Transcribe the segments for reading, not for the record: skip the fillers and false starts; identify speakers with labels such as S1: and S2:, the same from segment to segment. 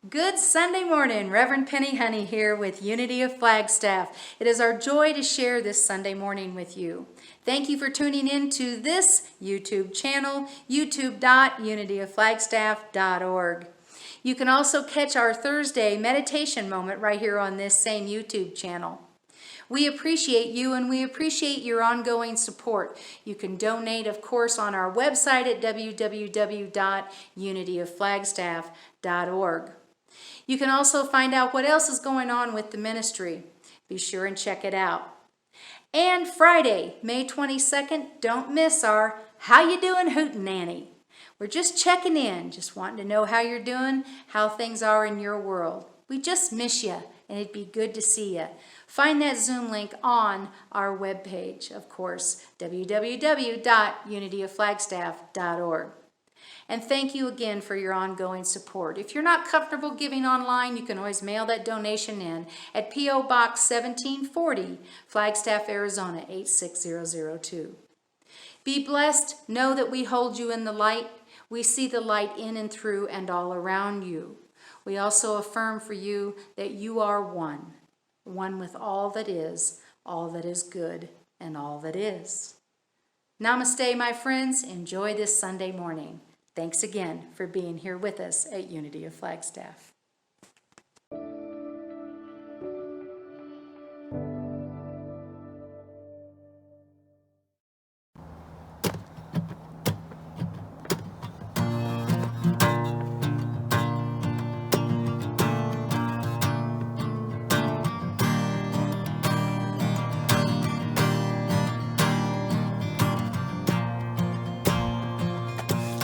S1: Good Sunday morning, Reverend Penny Honey here with Unity of Flagstaff. It is our joy to share this Sunday morning with you. Thank you for tuning in to this YouTube channel, youtube.unityofflagstaff.org. You can also catch our Thursday meditation moment right here on this same YouTube channel. We appreciate you and we appreciate your ongoing support. You can donate, of course, on our website at www.unityofflagstaff.org. You can also find out what else is going on with the ministry. Be sure and check it out. And Friday, May 22nd, don't miss our How You Doing Hootenanny. We're just checking in, just wanting to know how you're doing, how things are in your world. We just miss you, and it'd be good to see you. Find that Zoom link on our webpage, of course, www.unityofflagstaff.org. And thank you again for your ongoing support. If you're not comfortable giving online, you can always mail that donation in at P.O. Box 1740, Flagstaff, Arizona 86002. Be blessed. Know that we hold you in the light. We see the light in and through and all around you. We also affirm for you that you are one with all that is good, and all that is. Namaste, my friends. Enjoy this Sunday morning. Thanks again for being here with us at Unity of Flagstaff.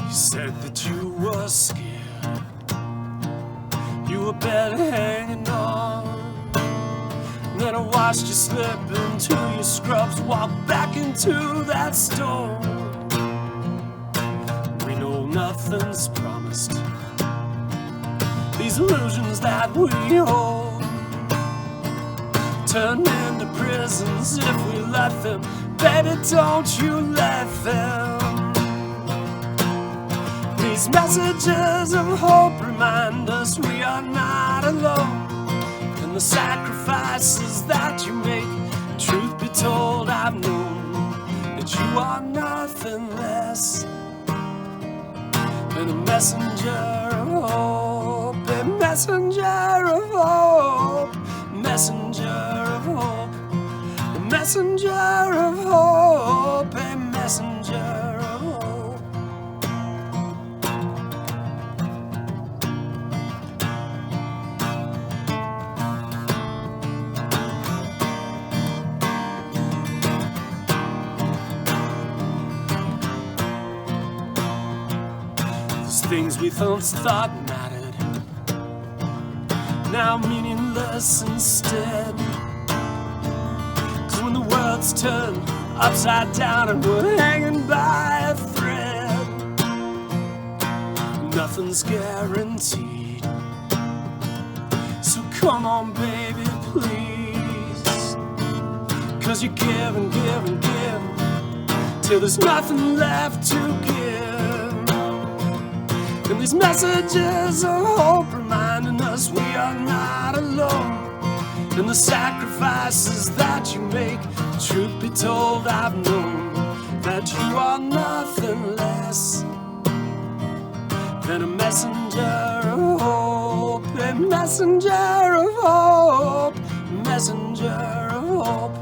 S2: Said that you were scared, you were barely hanging on. Then I watched you slip into your scrubs, walk back into that storm. We know nothing's promised, these illusions that we hold turn into prisons if we let them. Baby, don't you let them. These messages of hope remind us we are not alone, and the sacrifices that you make, truth be told, I've known that you are nothing less than a messenger of hope, a messenger of hope, messenger of hope, a messenger of hope, a messenger of hope. Things we once thought mattered, now meaningless instead. 'Cause when the world's turned upside down and we're hanging by a thread, nothing's guaranteed. So come on, baby, please, 'cause you give and give and give till there's nothing left to give. And these messages of hope reminding us we are not alone, and the sacrifices that you make, truth be told, I've known that you are nothing less than a messenger of hope, a messenger of hope, messenger of hope,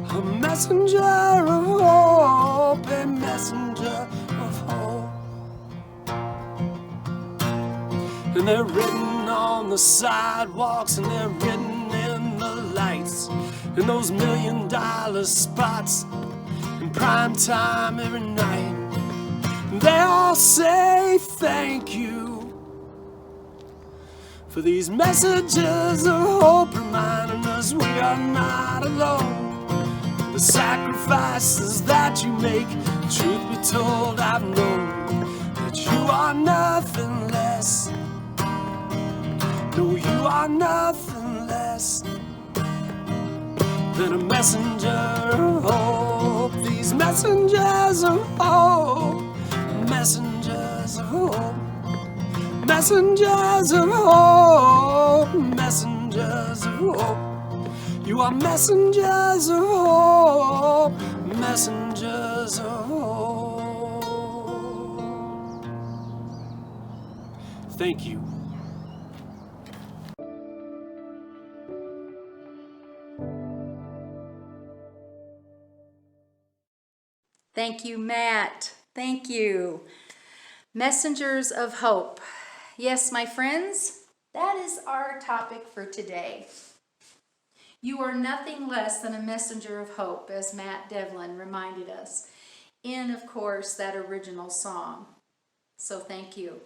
S2: a messenger of hope, a messenger of hope. And they're written on the sidewalks, and they're written in the lights, in those $1 million spots in prime time every night. And they all say thank you for these messages of hope reminding us we are not alone. The sacrifices that you make, truth be told, I've known that you are nothing less. No, you are nothing less than a messenger of hope. These messengers of hope, messengers of hope, Messengers of hope, messengers of hope. You are messengers of hope, messengers of hope. Thank you.
S1: Thank you, Matt. Thank you. Messengers of hope. Yes, my friends, that is our topic for today. You are nothing less than a messenger of hope, as Matt Devlin reminded us in, of course, that original song. So thank you.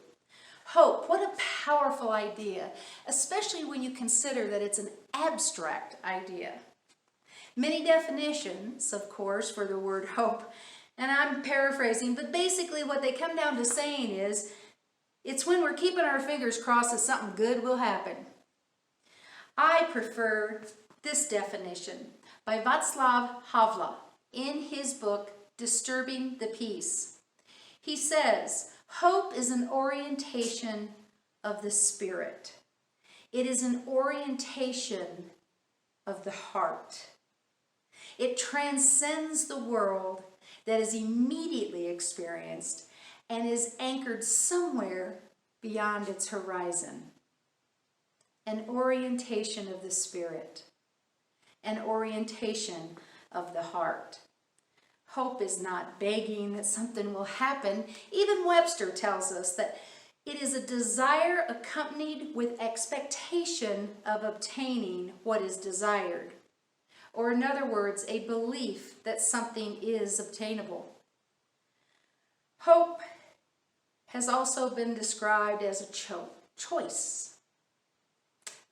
S1: Hope, what a powerful idea, especially when you consider that it's an abstract idea. Many definitions, of course, for the word hope, and I'm paraphrasing, but basically what they come down to saying is, it's when we're keeping our fingers crossed that something good will happen. I prefer this definition by Václav Havel in his book, Disturbing the Peace. He says, hope is an orientation of the spirit. It is an orientation of the heart. It transcends the world that is immediately experienced and is anchored somewhere beyond its horizon. An orientation of the spirit. An orientation of the heart. Hope is not begging that something will happen. Even Webster tells us that it is a desire accompanied with expectation of obtaining what is desired. Or in other words, a belief that something is obtainable. Hope has also been described as a choice.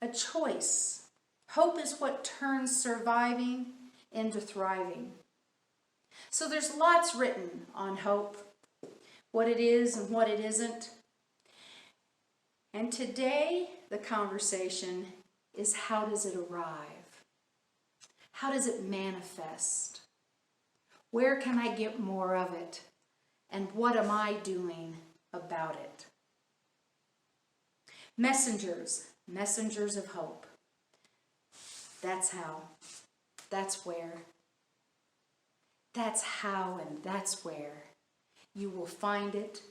S1: A choice. Hope is what turns surviving into thriving. So there's lots written on hope, what it is and what it isn't. And today, the conversation is, how does it arrive? How does it manifest? Where can I get more of it? And what am I doing about it? Messengers of hope. That's how, that's where, that's how and that's where you will find it,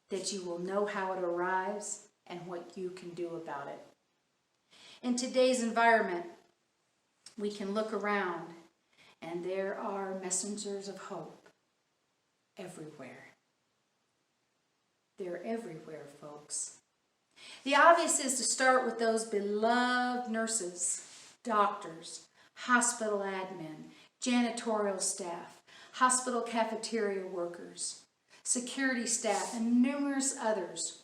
S1: that you will know how it arrives and what you can do about it. In today's environment, we can look around and there are messengers of hope everywhere. They're everywhere, folks. The obvious is to start with those beloved nurses, doctors, hospital admin, janitorial staff, hospital cafeteria workers, security staff, and numerous others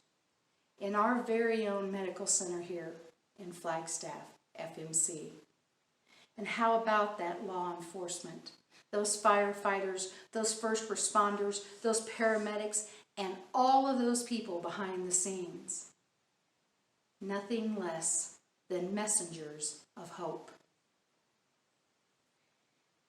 S1: in our very own medical center here in Flagstaff, FMC. And how about that law enforcement, those firefighters, those first responders, those paramedics, and all of those people behind the scenes? Nothing less than messengers of hope.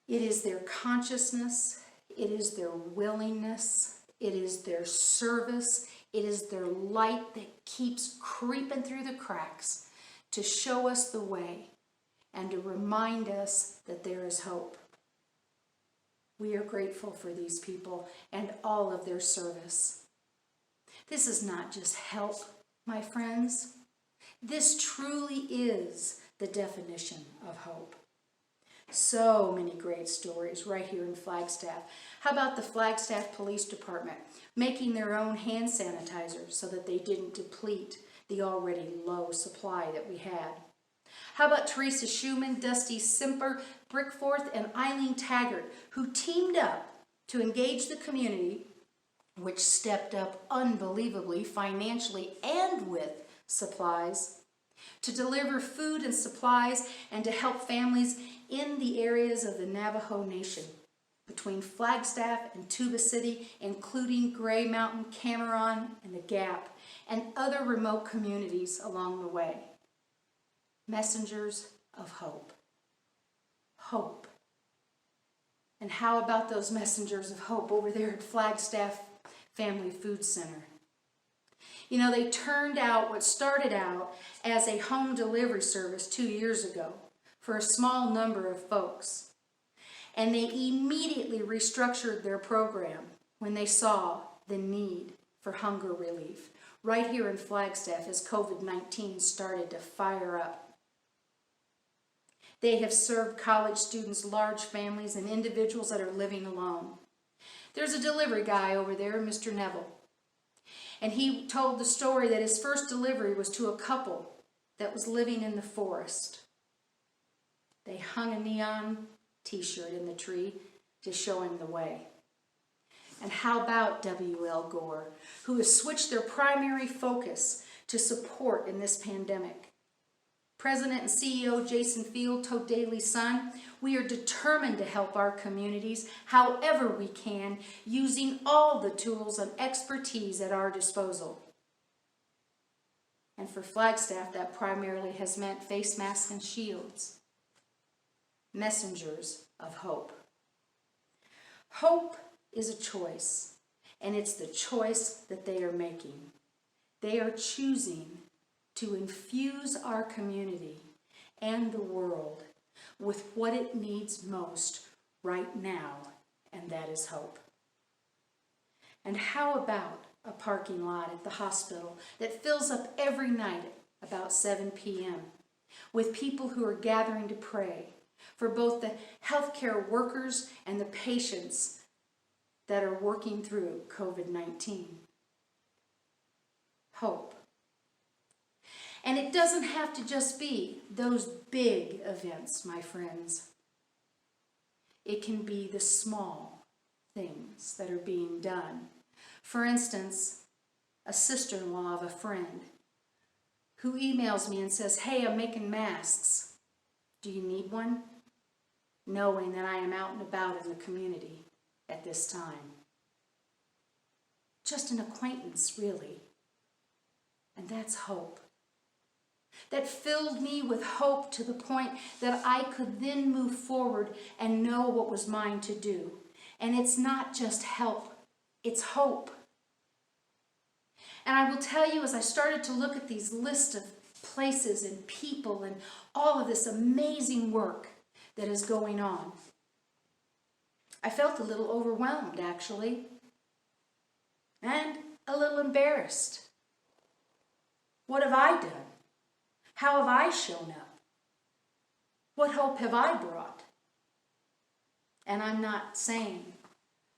S1: It is their consciousness, it is their willingness, it is their service, it is their light that keeps creeping through the cracks to show us the way and to remind us that there is hope. We are grateful for these people and all of their service. This is not just help, my friends. This truly is the definition of hope. So many great stories right here in Flagstaff. How about the Flagstaff Police Department making their own hand sanitizer so that they didn't deplete the already low supply that we had? How about Teresa Schumann, Dusty Simper, Brickforth, and Eileen Taggart, who teamed up to engage the community, which stepped up unbelievably financially and with supplies, to deliver food and supplies and to help families in the areas of the Navajo Nation between Flagstaff and Tuba City, including Gray Mountain, Cameron, and the Gap, and other remote communities along the way. Messengers of hope. Hope. And how about those messengers of hope over there at Flagstaff Family Food Center? You know, they turned out what started out as a home delivery service 2 years ago for a small number of folks. And they immediately restructured their program when they saw the need for hunger relief right here in Flagstaff as COVID-19 started to fire up. They have served college students, large families, and individuals that are living alone. There's a delivery guy over there, Mr. Neville. And he told the story that his first delivery was to a couple that was living in the forest. They hung a neon t-shirt in the tree to show him the way. And how about W.L. Gore, who has switched their primary focus to support in this pandemic? President and CEO Jason Field told Daily Sun, "We are determined to help our communities however we can, using all the tools and expertise at our disposal." And for Flagstaff, that primarily has meant face masks and shields. Messengers of hope. Hope is a choice, and it's the choice that they are making. They are choosing to infuse our community and the world with what it needs most right now, and that is hope. And how about a parking lot at the hospital that fills up every night at about 7 p.m. with people who are gathering to pray for both the healthcare workers and the patients that are working through COVID-19? Hope. And it doesn't have to just be those big events, my friends. It can be the small things that are being done. For instance, a sister-in-law of a friend who emails me and says, "Hey, I'm making masks. Do you need one?" Knowing that I am out and about in the community at this time. Just an acquaintance, really. And that's hope. That filled me with hope to the point that I could then move forward and know what was mine to do. And it's not just help, it's hope. And I will tell you, as I started to look at these lists of places and people and all of this amazing work that is going on, I felt a little overwhelmed, actually, and a little embarrassed. What have I done? How have I shown up? What hope have I brought? And I'm not saying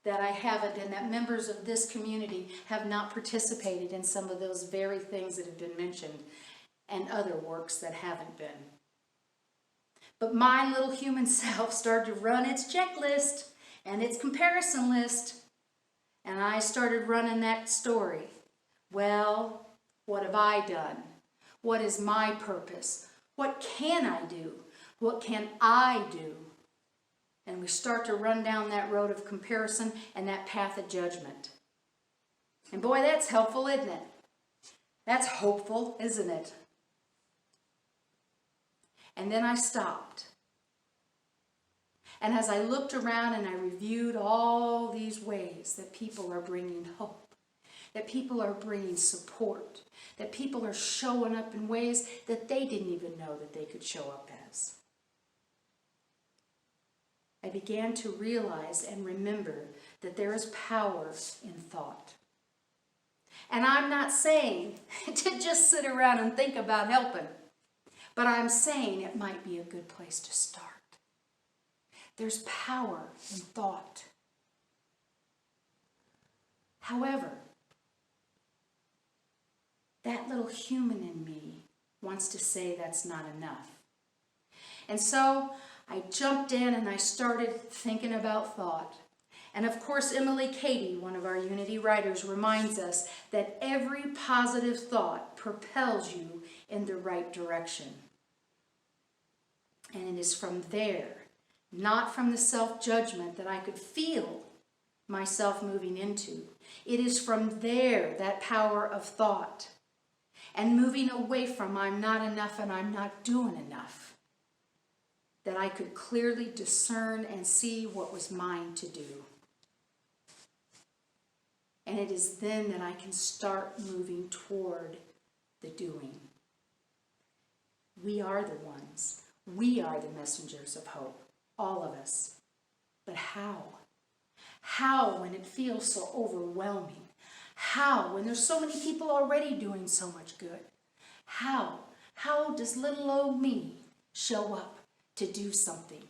S1: that I haven't and that members of this community have not participated in some of those very things that have been mentioned and other works that haven't been. But my little human self started to run its checklist and its comparison list, and I started running that story. Well, what have I done? What is my purpose? What can I do? What can I do? And we start to run down that road of comparison and that path of judgment. And boy, that's helpful, isn't it? That's hopeful, isn't it? And then I stopped. And as I looked around and I reviewed all these ways that people are bringing hope, that people are bringing support, that people are showing up in ways that they didn't even know that they could show up as, I began to realize and remember that there is power in thought. And I'm not saying to just sit around and think about helping, but I'm saying it might be a good place to start. There's power in thought. However, that little human in me wants to say that's not enough. And so I jumped in and I started thinking about thought. And of course, Emily Cady, one of our Unity writers, reminds us that every positive thought propels you in the right direction. And it is from there, not from the self-judgment that I could feel myself moving into. It is from there, that power of thought, and moving away from I'm not enough and I'm not doing enough, that I could clearly discern and see what was mine to do. And it is then that I can start moving toward the doing. We are the ones. We are the messengers of hope, all of us. But how? How when it feels so overwhelming? How when there's so many people already doing so much good? How? How does little old me show up to do something?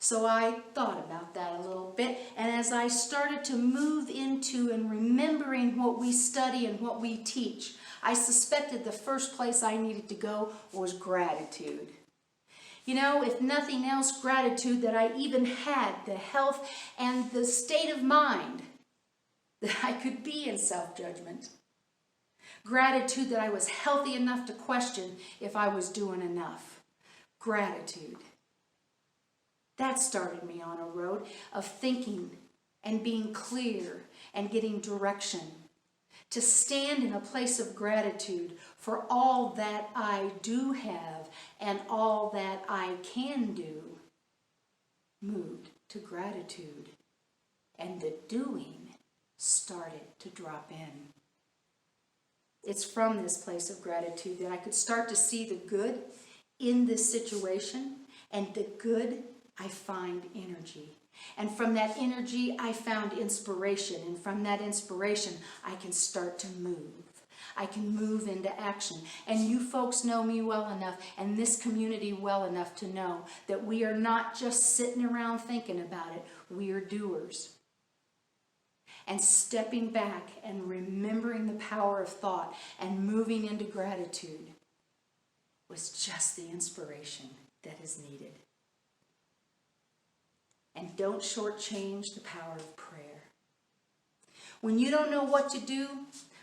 S1: So I thought about that a little bit, and as I started to move into and remembering what we study and what we teach, I suspected the first place I needed to go was gratitude. You know, if nothing else, gratitude that I even had the health and the state of mind that I could be in self-judgment. Gratitude that I was healthy enough to question if I was doing enough. Gratitude. That started me on a road of thinking and being clear and getting direction. To stand in a place of gratitude for all that I do have and all that I can do. Moved to gratitude. And the doing started to drop in. It's from this place of gratitude that I could start to see the good in this situation, and the good I find energy. And from that energy I found inspiration, and from that inspiration I can start to move. I can move into action. And you folks know me well enough and this community well enough to know that we are not just sitting around thinking about it, we are doers. And stepping back and remembering the power of thought and moving into gratitude was just the inspiration that is needed. And don't shortchange the power of prayer. When you don't know what to do,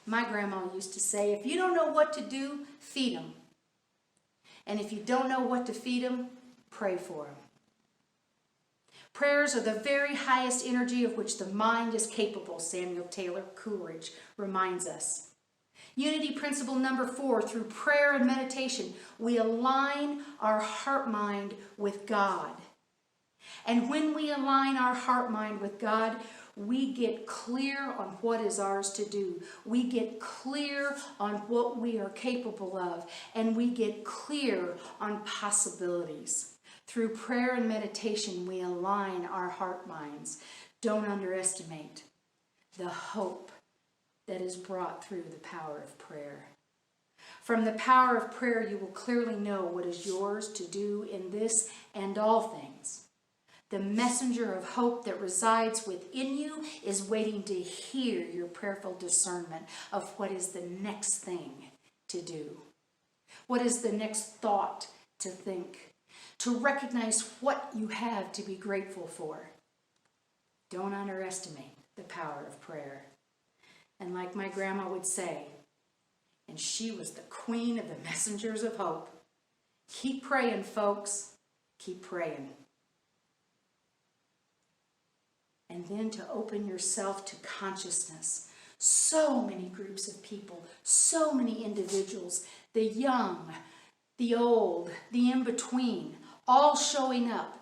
S1: my grandma used to say, if you don't know what to do, feed them. And if you don't know what to feed them, pray for them. Prayers are the very highest energy of which the mind is capable, Samuel Taylor Coleridge reminds us. Unity principle number 4, through prayer and meditation, we align our heart-mind with God. And when we align our heart-mind with God, we get clear on what is ours to do. We get clear on what we are capable of, and we get clear on possibilities. Through prayer and meditation, we align our heart-minds. Don't underestimate the hope that is brought through the power of prayer. From the power of prayer, you will clearly know what is yours to do in this and all things. The messenger of hope that resides within you is waiting to hear your prayerful discernment of what is the next thing to do. What is the next thought to think? To recognize what you have to be grateful for. Don't underestimate the power of prayer. And like my grandma would say, and she was the queen of the messengers of hope, keep praying, folks. Keep praying. And then to open yourself to consciousness. So many groups of people, so many individuals, the young, the old, the in-between, all showing up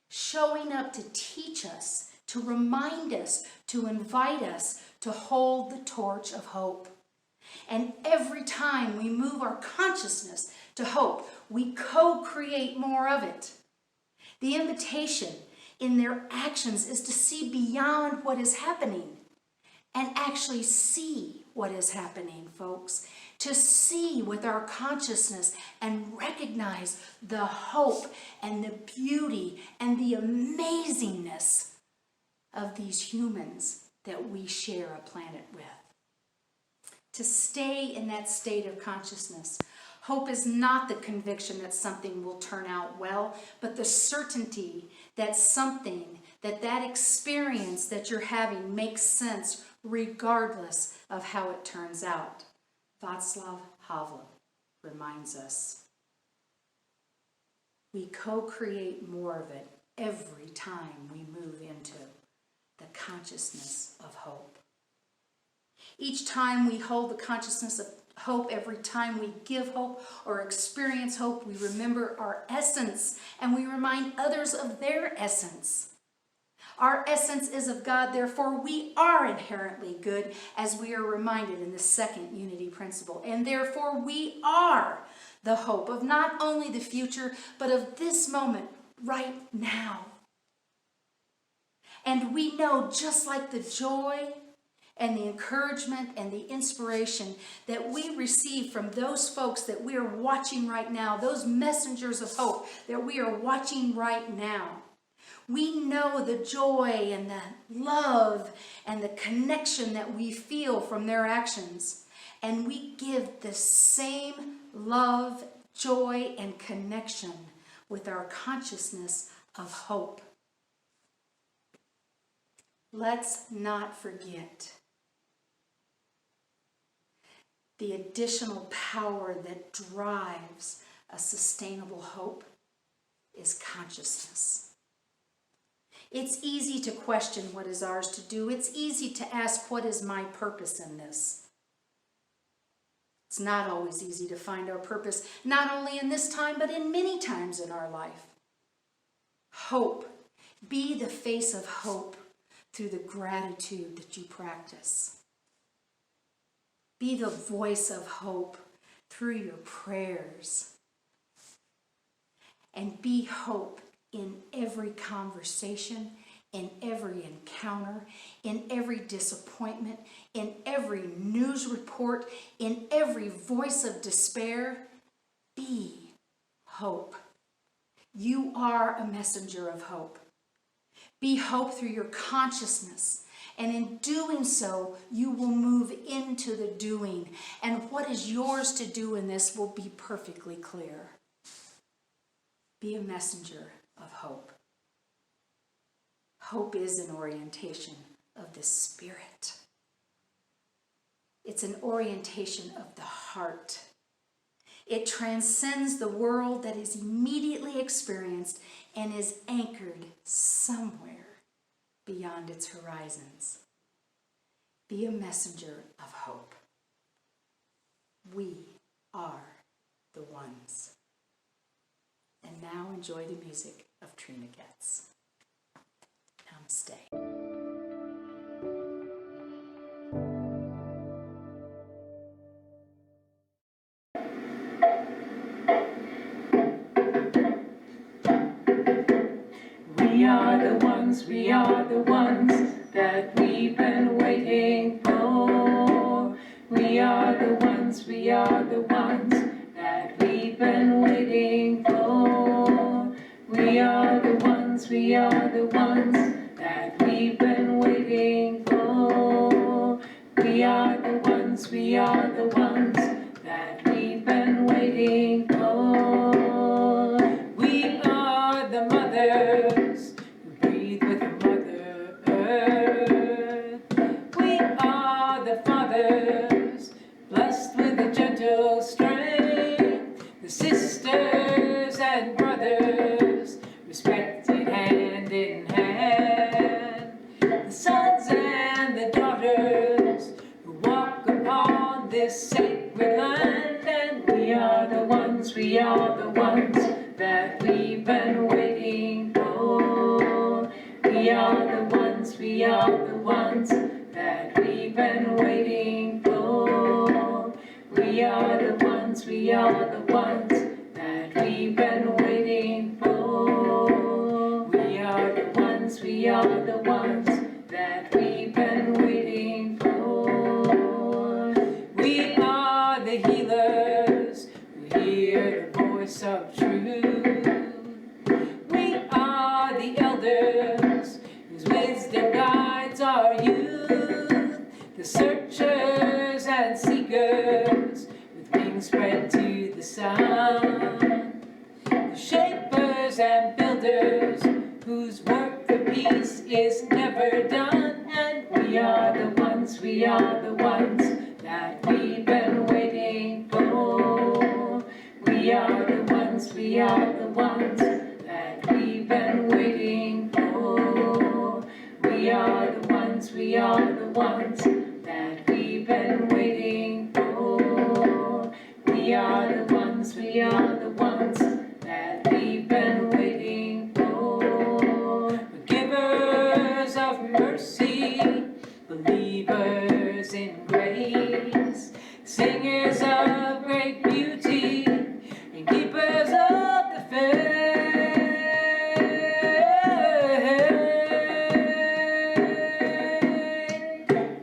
S1: to teach us, to remind us, to invite us to hold the torch of hope. And every time we move our consciousness to hope, we co-create more of it. The invitation in their actions is to see beyond what is happening and actually see what is happening, folks. To see with our consciousness and recognize the hope and the beauty and the amazingness of these humans that we share a planet with. To stay in that state of consciousness. Hope is not the conviction that something will turn out well, but the certainty that something, that experience that you're having makes sense regardless of how it turns out. Václav Havel reminds us. We co-create more of it every time we move into the consciousness of hope. Each time we hold the consciousness of hope, every time we give hope or experience hope, we remember our essence and we remind others of their essence. Our essence is of God, therefore we are inherently good, as we are reminded in the second unity principle. And therefore we are the hope of not only the future, but of this moment right now. And we know, just like the joy and the encouragement and the inspiration that we receive from those folks that we are watching right now, those messengers of hope that we are watching right now, we know the joy and the love and the connection that we feel from their actions. And we give the same love, joy, and connection with our consciousness of hope. Let's not forget the additional power that drives a sustainable hope is consciousness. It's easy to question what is ours to do. It's easy to ask, what is my purpose in this? It's not always easy to find our purpose, not only in this time, but in many times in our life. Hope. Be the face of hope through the gratitude that you practice. Be the voice of hope through your prayers. And be hope in every conversation, in every encounter, in every disappointment, in every news report, in every voice of despair. Be hope. You are a messenger of hope. Be hope through your consciousness. And in doing so, you will move into the doing. And what is yours to do in this will be perfectly clear. Be a messenger of hope. Hope is an orientation of the spirit. It's an orientation of the heart. It transcends the world that is immediately experienced and is anchored somewhere beyond its horizons. Be a messenger of hope. We are the ones. And now enjoy the music of Trina Goetz. Namaste.
S3: We are the ones that we've been waiting for. We are the ones that we've been waiting for. We are the ones that we've been waiting for. We are the ones that we've been waiting for. We are the mothers who breathe with Mother Earth. We are the fathers blessed with a gentle strength. The sisters and brothers respected hand in hand. The sons and the daughters who walk upon this sacred land. And we are the ones that we've been waiting for. We are the ones that we've been waiting for. We are the ones that we've been waiting for. We are the ones that we've been waiting for. We are the healers who hear the voice of truth. We are the elders whose wisdom guides our youth. The searchers and seekers with wings spread to the sun. The shapers and builders whose work for peace is never done. And we are the ones that we've been waiting for. We are the ones that we've been waiting for. We are the ones that we've been waiting for. We are the ones that we've been waiting for. The givers beauty and keepers of the faith.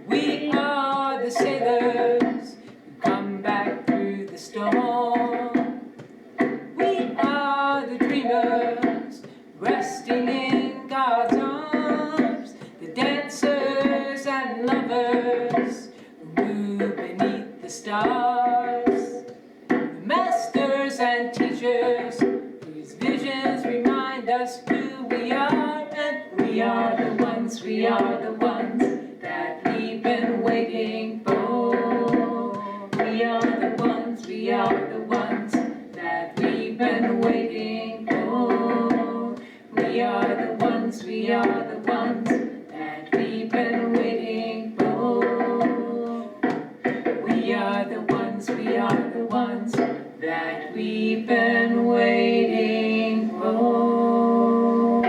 S3: We are the sailors who come back through the storm. We are the dreamers resting in God's arms, the dancers and lovers who move beneath the stars, the masters and teachers whose visions remind us who we are, and we are the ones that we've been waiting for. We are the ones that we've been waiting for. We are the ones that we've been waiting for. We are the ones that we've been waiting for.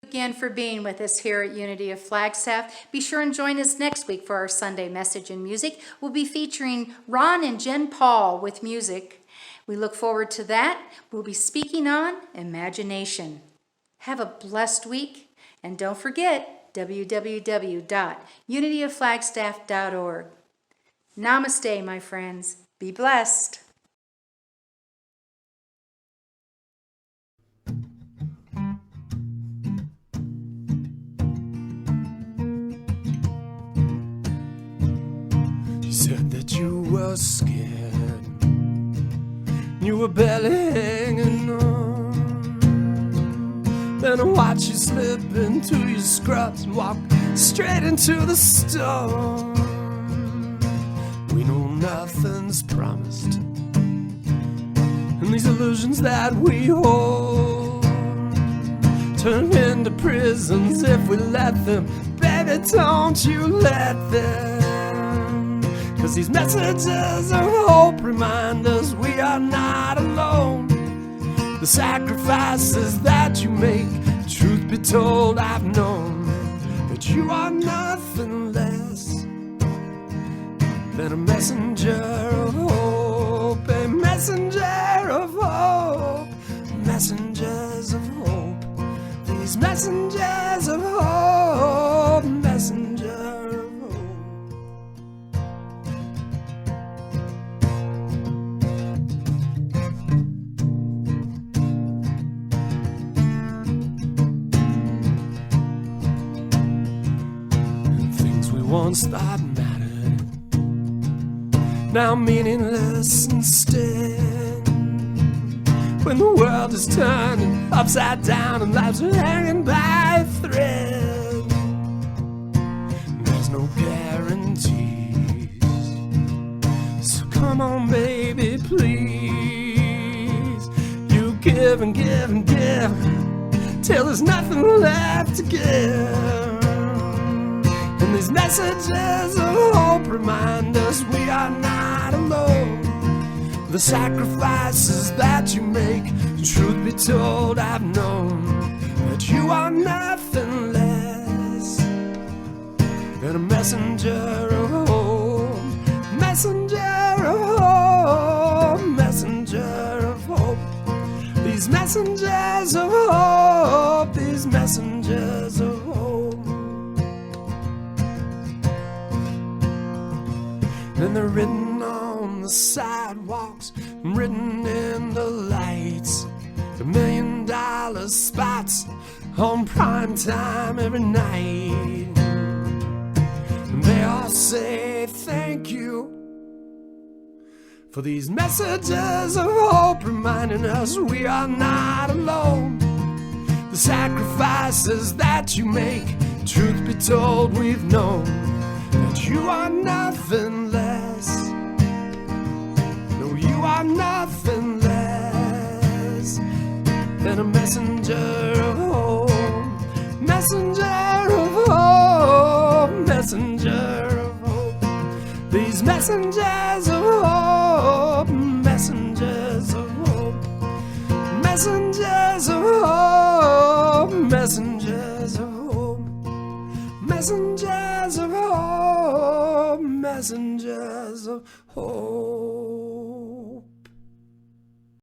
S1: Again for being with us here at Unity of Flagstaff. Be sure and join us next week for our Sunday message and music. We'll be featuring Ron and Jen Paul with music. We look forward to that. We'll be speaking on imagination. Have a blessed week, and don't forget www.unityofflagstaff.org. Namaste, my friends. Be blessed.
S2: You said that you were scared, you were barely hanging on. Then I watched you slip into your scrubs and walk straight into the storm. We know nothing's promised, and these illusions that we hold turn into prisons if we let them. Baby, don't you let them. 'Cause these messages of hope remind us we are not alone. The sacrifices that you make, truth be told, I've known that you are nothing less than a messenger of hope. A messenger of hope. Messengers of hope. These messengers of hope. Messenger of hope. Once thought mattered, now meaningless instead. When the world is turning upside down and lives are hanging by a thread, there's no guarantees. So come on, baby, please. You give and give and give till there's nothing left to give. And these messages of hope remind us we are not alone. The sacrifices that you make, truth be told, I've known that you are nothing less than a messenger of hope. Messenger of hope. Messenger of hope. These messengers of hope. These messengers of hope. And they're written on the sidewalks, written in the lights, the $1 million spots on prime time every night. And they all say thank you for these messages of hope, reminding us we are not alone. The sacrifices that you make, truth be told, we've known that you are nothing less. No, you are nothing less than a messenger of hope. Messenger of hope. Messenger of hope. These messengers of hope. Messengers of hope. Messengers of hope, messengers of hope, messengers of hope, messengers of hope.